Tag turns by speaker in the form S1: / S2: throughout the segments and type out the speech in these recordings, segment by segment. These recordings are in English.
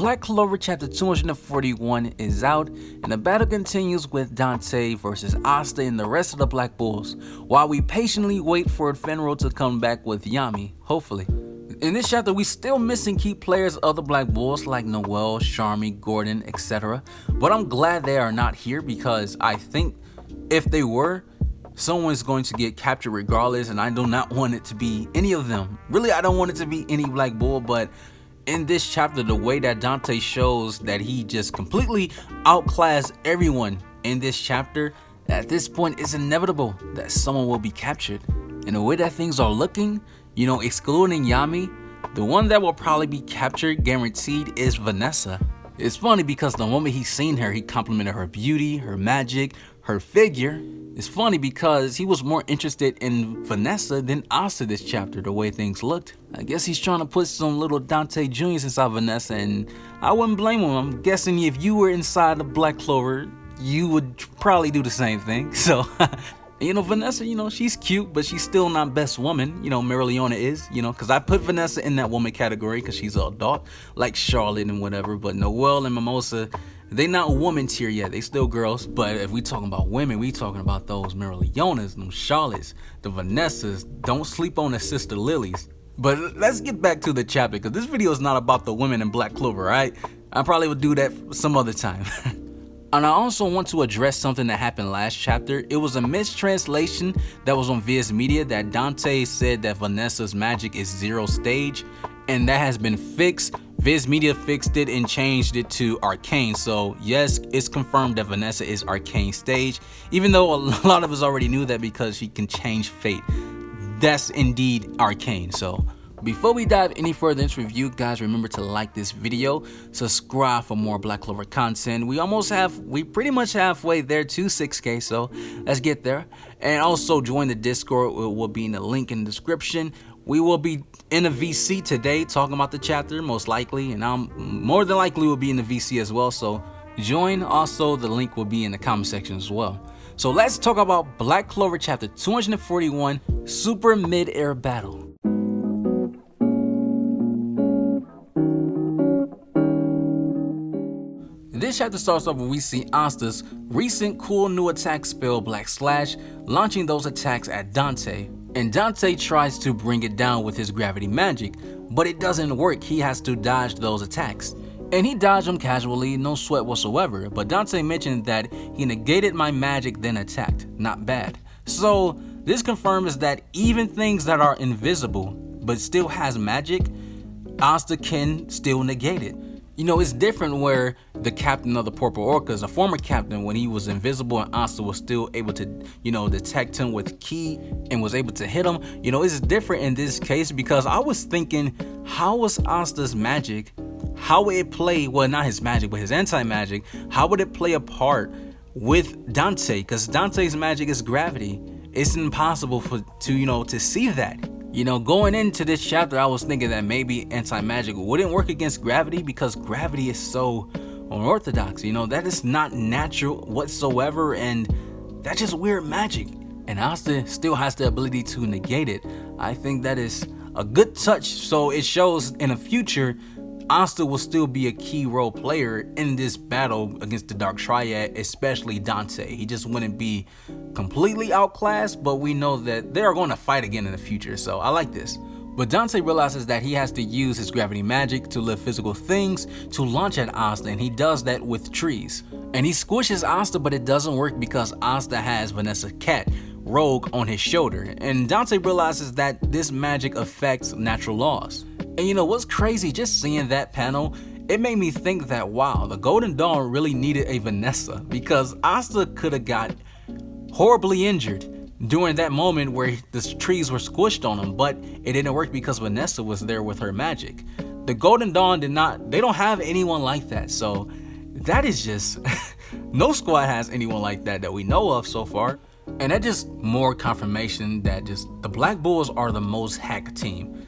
S1: Black Clover Chapter 241 is out, and the battle continues with Dante versus Asta and the rest of the Black Bulls, while we patiently wait for Fenrir to come back with Yami, hopefully. In this chapter, we still missing key players of the Black Bulls like Noel, Charmy, Gordon, etc. But I'm glad they are not here because I think if they were, someone's going to get captured regardless, and I do not want it to be any of them. Really, I don't want it to be any Black Bull, but in this chapter, the way that Dante shows that he just completely outclassed everyone in this chapter, at this point, it's inevitable that someone will be captured. And the way that things are looking, excluding Yami, the one that will probably be captured guaranteed is Vanessa. It's funny because the moment he seen her, he complimented her beauty, her magic, her figure. It's funny because he was more interested in Vanessa than Asta this chapter, the way things looked. I guess he's trying to put some little Dante Juniors inside Vanessa, and I wouldn't blame him. I'm guessing if you were inside the Black Clover, you would probably do the same thing. So, Vanessa, she's cute, but she's still not best woman. Marileona is, because I put Vanessa in that woman category because she's an adult, like Charlotte and whatever, but Noelle and Mimosa, they not woman tier yet, they still girls. But if we talking about women, we talking about those Marileonas, them Charlottes, the Vanessas. Don't sleep on the sister Lilies. But let's get back to the chapter, because this video is not about the women in Black Clover, right? I probably would do that some other time. And I also want to address something that happened last chapter. It was a mistranslation that was on Viz Media that Dante said that Vanessa's magic is 0 stage, and that has been fixed. Viz Media fixed it and changed it to arcane. So yes, it's confirmed that Vanessa is arcane stage, even though a lot of us already knew that because she can change fate. That's indeed arcane. So before we dive any further into review, guys, remember to like this video, subscribe for more Black Clover content. We pretty much halfway there to 6K, so let's get there. And also join the Discord, it will be in the link in the description. We will be in a VC today talking about the chapter, most likely, and I'm more than likely will be in the VC as well, so join. Also, the link will be in the comment section as well. So let's talk about Black Clover Chapter 241, Super Mid-Air Battle. This chapter starts off when we see Asta's recent cool new attack spell, Black Slash, launching those attacks at Dante. And Dante tries to bring it down with his gravity magic, but it doesn't work. He has to dodge those attacks. And he dodged them casually, no sweat whatsoever, but Dante mentioned that he negated my magic then attacked. Not bad. So this confirms that even things that are invisible but still has magic, Asta can still negate it. It's different where the captain of the Purple Orcas, a former captain, when he was invisible and Asta was still able to, detect him with ki and was able to hit him. It's different in this case because I was thinking, how was Asta's magic, how would it play, well, not his magic, but his anti-magic, how would it play a part with Dante? Because Dante's magic is gravity. It's impossible to see that. Going into this chapter, I was thinking that maybe anti-magic wouldn't work against gravity because gravity is so unorthodox. That is not natural whatsoever, and that's just weird magic. And Asta still has the ability to negate it. I think that is a good touch, so it shows in the future Asta will still be a key role player in this battle against the Dark Triad, especially Dante. He just wouldn't be completely outclassed, but we know that they are going to fight again in the future, so I like this. But Dante realizes that he has to use his gravity magic to lift physical things to launch at Asta, and he does that with trees. And he squishes Asta, but it doesn't work because Asta has Vanessa Cat, Rogue, on his shoulder. And Dante realizes that this magic affects natural laws. And what's crazy, just seeing that panel, it made me think that, wow, the Golden Dawn really needed a Vanessa, because Asta could have got horribly injured during that moment where the trees were squished on him, but it didn't work because Vanessa was there with her magic. The Golden Dawn they don't have anyone like that, so that is just, no squad has anyone like that we know of so far. And that just more confirmation that just the Black Bulls are the most hacked team.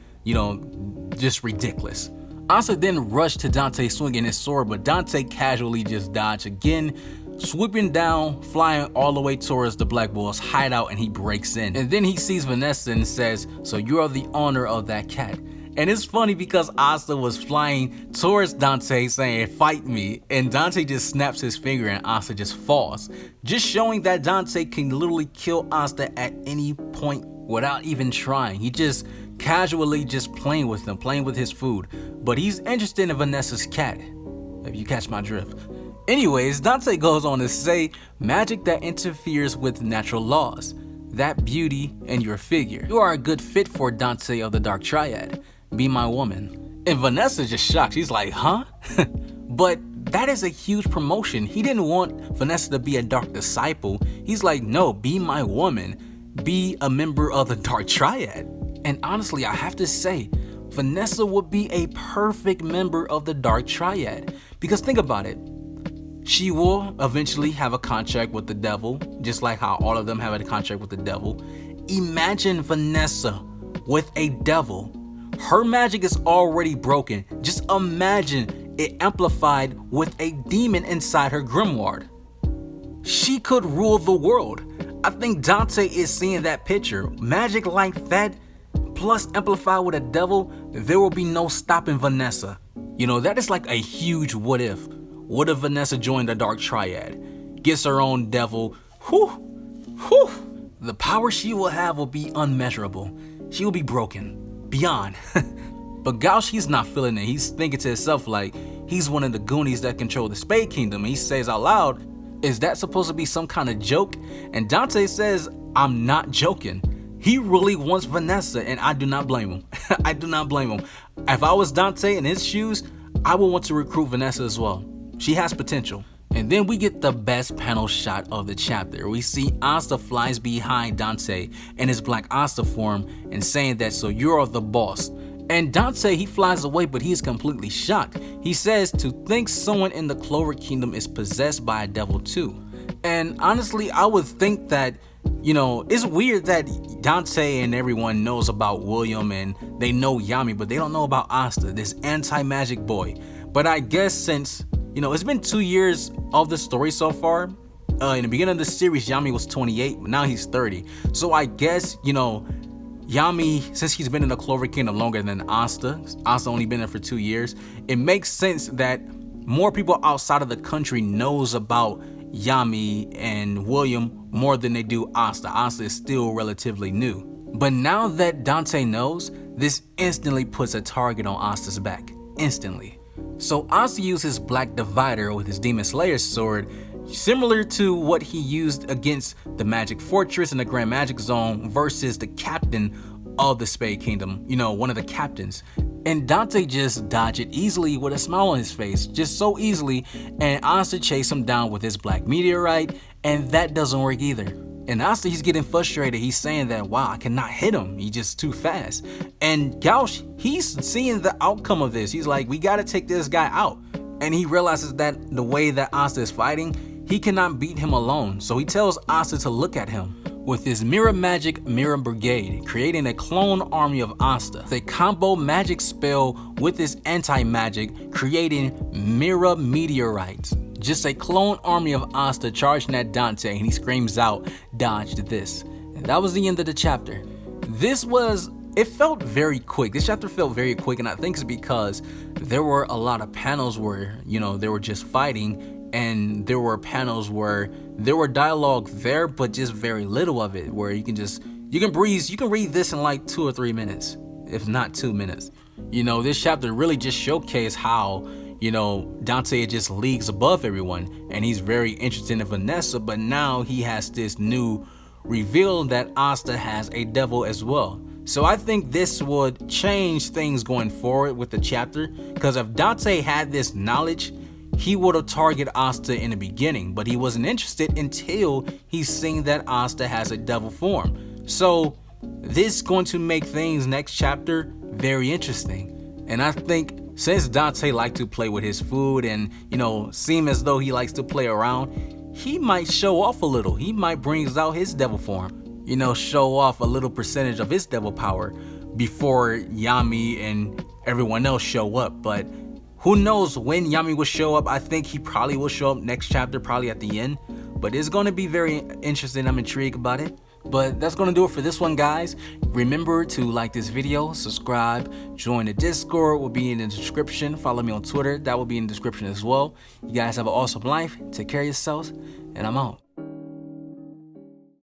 S1: Just ridiculous. Asta then rushed to Dante swinging his sword, but Dante casually just dodged again, swooping down, flying all the way towards the Black Bull's hideout, and he breaks in. And then he sees Vanessa and says, "So you are the owner of that cat." And it's funny because Asta was flying towards Dante saying, "Fight me," and Dante just snaps his finger and Asta just falls. Just showing that Dante can literally kill Asta at any point without even trying. He just casually just playing with him, playing with his food. But he's interested in Vanessa's cat, if you catch my drift. Anyways, Dante goes on to say, magic that interferes with natural laws, that beauty in your figure. You are a good fit for Dante of the Dark Triad. Be my woman. And Vanessa's just shocked. She's like, huh? But that is a huge promotion. He didn't want Vanessa to be a dark disciple. He's like, no, be my woman. Be a member of the Dark Triad. And honestly, I have to say, Vanessa would be a perfect member of the Dark Triad. Because think about it. She will eventually have a contract with the devil, just like how all of them have a contract with the devil. Imagine Vanessa with a devil. Her magic is already broken. Just imagine it amplified with a demon inside her grimoire. She could rule the world. I think Dante is seeing that picture. Magic like that, plus amplified with a devil, there will be no stopping Vanessa. You know, that is like a huge what if. What if Vanessa joined the Dark Triad? Gets her own devil. The power she will have will be unmeasurable. She will be broken. Beyond. But Gauch, he's not feeling it. He's thinking to himself like, he's one of the Goonies that control the Spade Kingdom. He says out loud, is that supposed to be some kind of joke? And Dante says, I'm not joking. He really wants Vanessa, and I do not blame him. I do not blame him. If I was Dante in his shoes, I would want to recruit Vanessa as well. She has potential. And then we get the best panel shot of the chapter. We see Asta flies behind Dante in his black Asta form and saying that, so you're the boss. And Dante, he flies away, but he is completely shocked. He says to think someone in the Clover Kingdom is possessed by a devil too. And honestly, I would think that, you know, it's weird that Dante and everyone knows about William and they know Yami, but they don't know about Asta, this anti-magic boy. But I guess since, you know, it's been 2 years of the story so far. In the beginning of the series, Yami was 28, but now he's 30. So I guess, you know, Yami, since he's been in the Clover Kingdom longer than Asta only been there for 2 years, it makes sense that more people outside of the country knows about Yami and William more than they do Asta. Asta is still relatively new. But now that Dante knows, this instantly puts a target on Asta's back. Instantly. So Asta uses Black Divider with his Demon Slayer's sword, similar to what he used against the Magic Fortress in the Grand Magic Zone versus the captain of the Spade Kingdom, you know, one of the captains. And Dante just dodged it easily with a smile on his face, just so easily, and Asta chased him down with his Black Meteorite, and that doesn't work either. And Asta, he's getting frustrated. He's saying that, wow, I cannot hit him. He's just too fast. And Gauch, he's seeing the outcome of this. He's like, we gotta take this guy out. And he realizes that the way that Asta is fighting, he cannot beat him alone. So he tells Asta to look at him. With his Mirror Magic Mirror Brigade, creating a clone army of Asta. They combo magic spell with his anti-magic, creating Mirror Meteorites. Just a clone army of Asta charging at Dante, and he screams out, dodged this. And that was the end of the chapter. It felt very quick. This chapter felt very quick, and I think it's because there were a lot of panels where, you know, they were just fighting, and there were panels where there were dialogue there, but just very little of it, where you can read this in like 2 or 3 minutes, if not 2 minutes. You know, this chapter really just showcased how, you know, Dante is just leagues above everyone, and he's very interested in Vanessa, but now he has this new reveal that Asta has a devil as well. So I think this would change things going forward with the chapter, because if Dante had this knowledge, he would have targeted Asta in the beginning, but he wasn't interested until he's seen that Asta has a devil form. So this is going to make things next chapter very interesting. And I think since Dante likes to play with his food and, you know, seem as though he likes to play around, he might show off a little. He might bring out his devil form, you know, show off a little percentage of his devil power before Yami and everyone else show up. But who knows when Yami will show up? I think he probably will show up next chapter, probably at the end. But it's going to be very interesting. I'm intrigued about it. But that's gonna do it for this one, guys. Remember to like this video, subscribe, join the Discord, will be in the description. Follow me on Twitter, that will be in the description as well. You guys have an awesome life, take care of yourselves, and I'm out.